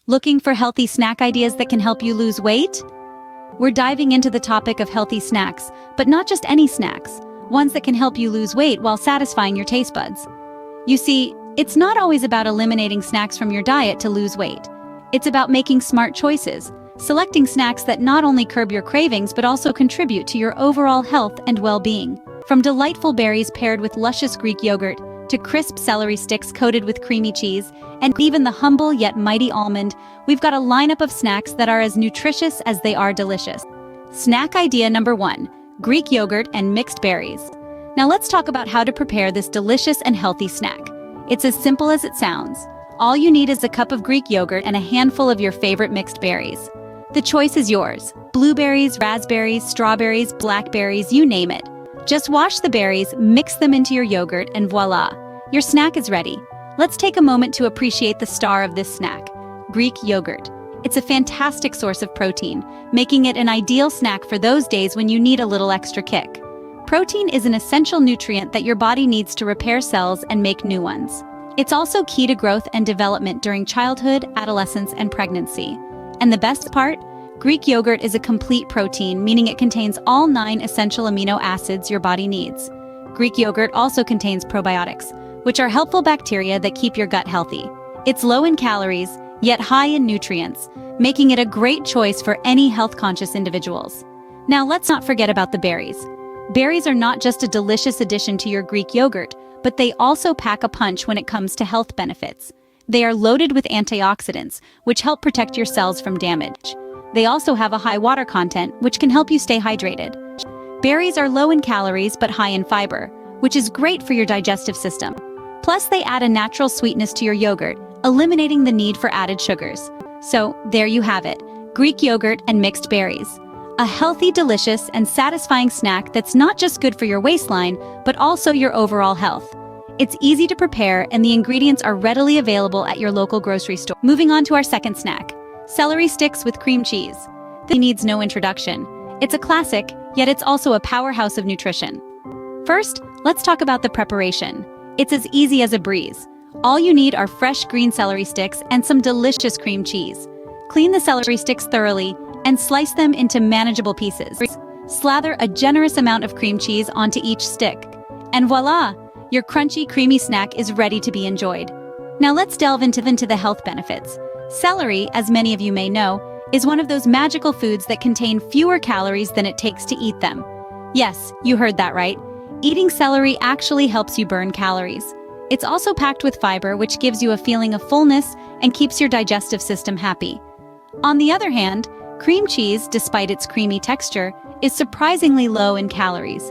Looking for healthy snack ideas that can help you lose weight? We're diving into the topic of healthy snacks, but not just any snacks, ones that can help you lose weight while satisfying your taste buds. You see, it's not always about eliminating snacks from your diet to lose weight. It's about making smart choices, selecting snacks that not only curb your cravings but also contribute to your overall health and well-being. From delightful berries paired with luscious Greek yogurt, to crisp celery sticks coated with creamy cheese, and even the humble yet mighty almond, we've got a lineup of snacks that are as nutritious as they are delicious. Snack idea number 1, Greek yogurt and mixed berries. Now let's talk about how to prepare this delicious and healthy snack. It's as simple as it sounds. All you need is a cup of Greek yogurt and a handful of your favorite mixed berries. The choice is yours. Blueberries, raspberries, strawberries, blackberries, you name it. Just wash the berries, mix them into your yogurt, and voila, your snack is ready. Let's take a moment to appreciate the star of this snack, Greek yogurt. It's a fantastic source of protein, making it an ideal snack for those days when you need a little extra kick. Protein is an essential nutrient that your body needs to repair cells and make new ones. It's also key to growth and development during childhood, adolescence, and pregnancy. And the best part? Greek yogurt is a complete protein, meaning it contains all 9 essential amino acids your body needs. Greek yogurt also contains probiotics, which are helpful bacteria that keep your gut healthy. It's low in calories, yet high in nutrients, making it a great choice for any health-conscious individuals. Now let's not forget about the berries. Berries are not just a delicious addition to your Greek yogurt, but they also pack a punch when it comes to health benefits. They are loaded with antioxidants, which help protect your cells from damage. They also have a high water content, which can help you stay hydrated. Berries are low in calories but high in fiber, which is great for your digestive system. Plus, they add a natural sweetness to your yogurt, eliminating the need for added sugars. So, there you have it, Greek yogurt and mixed berries. A healthy, delicious, and satisfying snack that's not just good for your waistline, but also your overall health. It's easy to prepare, and the ingredients are readily available at your local grocery store. Moving on to our second snack. Celery sticks with cream cheese. This needs no introduction. It's a classic, yet it's also a powerhouse of nutrition. First, let's talk about the preparation. It's as easy as a breeze. All you need are fresh green celery sticks and some delicious cream cheese. Clean the celery sticks thoroughly and slice them into manageable pieces. Slather a generous amount of cream cheese onto each stick. And voila! Your crunchy, creamy snack is ready to be enjoyed. Now let's delve into the health benefits. Celery, as many of you may know, is one of those magical foods that contain fewer calories than it takes to eat them. Yes, you heard that right. Eating celery actually helps you burn calories. It's also packed with fiber, which gives you a feeling of fullness and keeps your digestive system happy. On the other hand, cream cheese, despite its creamy texture, is surprisingly low in calories.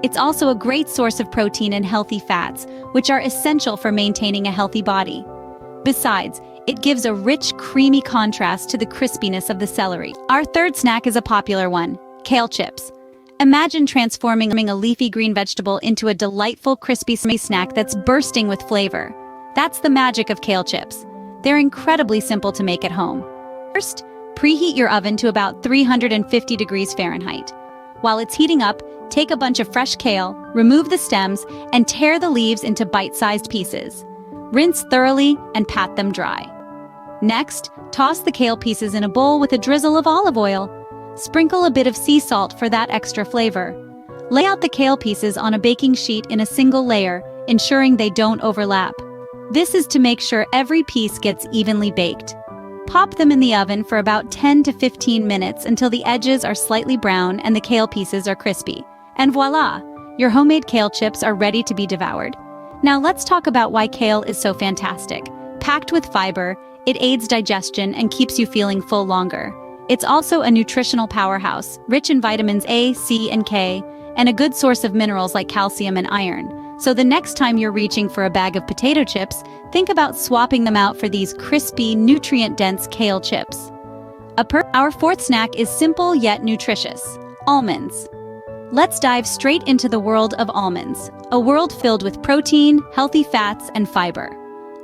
It's also a great source of protein and healthy fats, which are essential for maintaining a healthy body. Besides, it gives a rich, creamy contrast to the crispiness of the celery. Our third snack is a popular one, kale chips. Imagine transforming a leafy green vegetable into a delightful, crispy snack that's bursting with flavor. That's the magic of kale chips. They're incredibly simple to make at home. First, preheat your oven to about 350 degrees Fahrenheit. While it's heating up, take a bunch of fresh kale, remove the stems, and tear the leaves into bite-sized pieces. Rinse thoroughly and pat them dry. Next, toss the kale pieces in a bowl with a drizzle of olive oil. Sprinkle a bit of sea salt for that extra flavor. Lay out the kale pieces on a baking sheet in a single layer, ensuring they don't overlap. This is to make sure every piece gets evenly baked. Pop them in the oven for about 10 to 15 minutes until the edges are slightly brown and the kale pieces are crispy. And voila! Your homemade kale chips are ready to be devoured. Now let's talk about why kale is so fantastic. Packed with fiber, it aids digestion and keeps you feeling full longer. It's also a nutritional powerhouse, rich in vitamins A, C, and K, and a good source of minerals like calcium and iron. So the next time you're reaching for a bag of potato chips, think about swapping them out for these crispy, nutrient-dense kale chips. Our fourth snack is simple yet nutritious, almonds. Let's dive straight into the world of almonds, a world filled with protein, healthy fats, and fiber.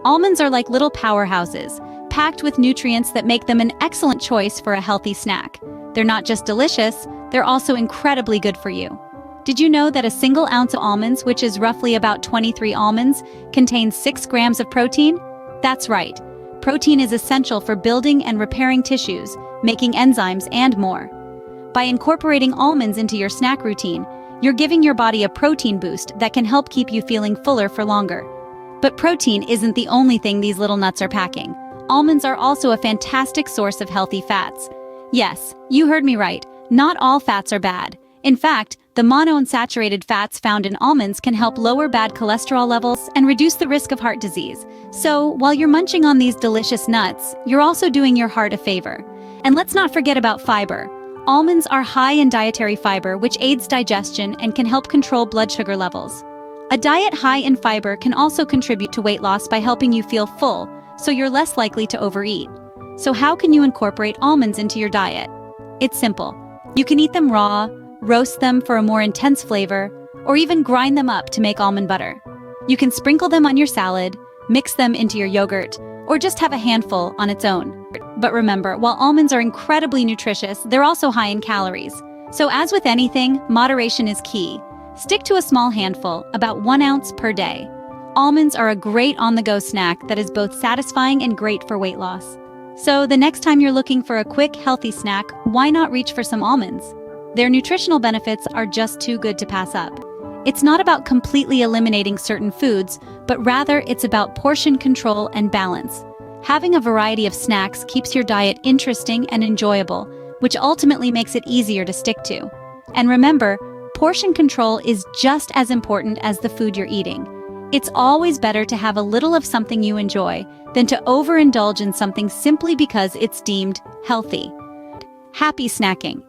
Almonds are like little powerhouses, packed with nutrients that make them an excellent choice for a healthy snack. They're not just delicious, they're also incredibly good for you. Did you know that a single ounce of almonds, which is roughly about 23 almonds, contains 6 grams of protein? That's right. protein is essential for building and repairing tissues, making enzymes, and more. By incorporating almonds into your snack routine, you're giving your body a protein boost that can help keep you feeling fuller for longer. But protein isn't the only thing these little nuts are packing. Almonds are also a fantastic source of healthy fats. Yes, you heard me right. Not all fats are bad. In fact, the monounsaturated fats found in almonds can help lower bad cholesterol levels and reduce the risk of heart disease. So, while you're munching on these delicious nuts, you're also doing your heart a favor. And let's not forget about fiber. Almonds are high in dietary fiber, which aids digestion and can help control blood sugar levels. A diet high in fiber can also contribute to weight loss by helping you feel full, so you're less likely to overeat. So how can you incorporate almonds into your diet? It's simple. You can eat them raw, roast them for a more intense flavor, or even grind them up to make almond butter. You can sprinkle them on your salad, mix them into your yogurt, or just have a handful on its own. But remember, while almonds are incredibly nutritious, they're also high in calories. So as with anything, moderation is key. Stick to a small handful, about 1 ounce per day. Almonds are a great on-the-go snack that is both satisfying and great for weight loss. So the next time you're looking for a quick, healthy snack, why not reach for some almonds? Their nutritional benefits are just too good to pass up. It's not about completely eliminating certain foods, but rather it's about portion control and balance. Having a variety of snacks keeps your diet interesting and enjoyable, which ultimately makes it easier to stick to. And remember, portion control is just as important as the food you're eating. It's always better to have a little of something you enjoy than to overindulge in something simply because it's deemed healthy. Happy snacking!